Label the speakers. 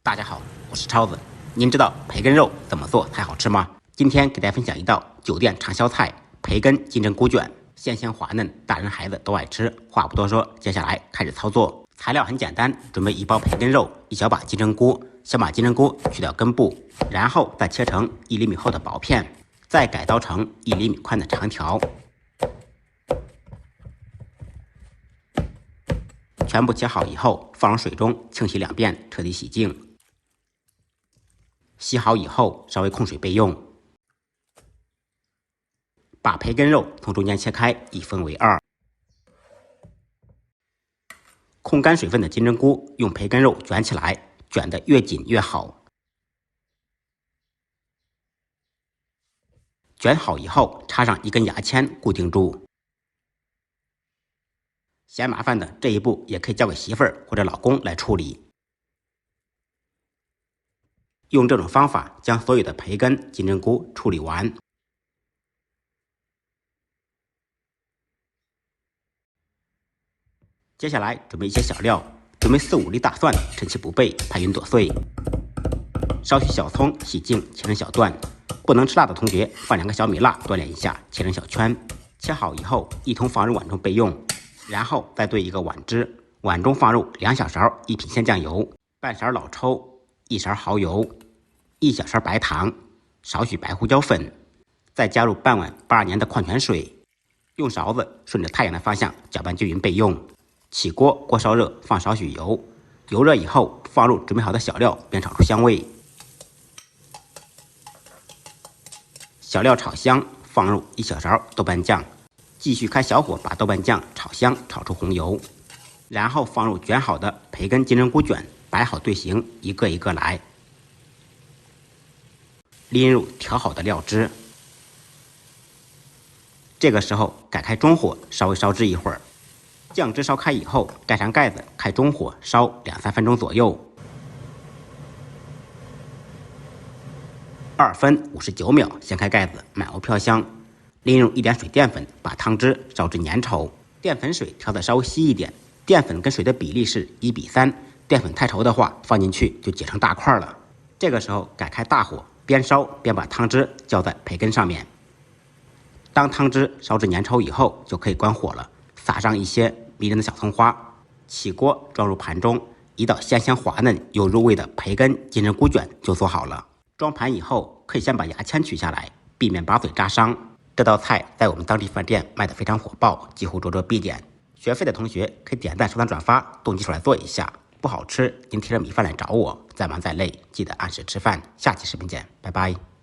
Speaker 1: 大家好，我是超子。您知道培根肉怎么做才好吃吗？今天给大家分享一道酒店畅销菜——培根金针菇卷，鲜香滑嫩，大人孩子都爱吃。话不多说，接下来开始操作。材料很简单，准备1包培根肉，1小把金针菇，先把金针菇去掉根部，然后再切成1厘米厚的薄片，再改刀成1厘米宽的长条。全部切好以后，放入水中清洗2遍，彻底洗净。洗好以后，稍微控水备用。把培根肉从中间切开，一分为2。控干水分的金针菇用培根肉卷起来，卷得越紧越好。卷好以后，插上1根牙签固定住。嫌麻烦的这一步也可以交给媳妇儿或者老公来处理。用这种方法将所有的培根、金针菇处理完。接下来准备一些小料，准备4、5粒大蒜，趁其不备，拍匀剁碎。少许小葱，洗净切成小段。不能吃辣的同学，放2个小米辣锻炼一下，切成小圈。切好以后，一同放入碗中备用。然后再兑一个碗汁，碗中放入2小勺1品鲜酱油，半勺老抽，1勺蚝油，1小勺白糖，少许白胡椒粉，再加入半碗82年的矿泉水，用勺子顺着太阳的方向搅拌均匀备用。起锅，锅烧热，放少许油，油热以后放入准备好的小料，煸炒出香味。小料炒香，放入1小勺豆瓣酱。继续开小火把豆瓣酱炒香，炒出红油，然后放入卷好的培根金针菇卷，摆好队形，一个一个来。淋入调好的料汁。这个时候改开中火，稍微烧汁一会儿。酱汁烧开以后，盖上盖子，开中火烧2、3分钟左右。2分59秒，掀开盖子，满油飘香。淋入1点水淀粉，把汤汁烧至粘稠，淀粉水调得稍微稀一点，淀粉跟水的比例是1:3，淀粉太稠的话，放进去就结成大块了。这个时候改开大火，边烧边把汤汁浇在培根上面。当汤汁烧至粘稠以后，就可以关火了，撒上一些迷人的小葱花，起锅装入盘中，一道鲜香滑嫩又入味的培根金针菇卷就做好了。装盘以后，可以先把牙签取下来，避免把嘴扎伤。这道菜在我们当地饭店卖得非常火爆，几乎桌桌必点。学会的同学可以点赞、收藏、转发，动起手来做一下。不好吃，您提着米饭来找我。再忙再累，记得按时吃饭。下期视频见，拜拜。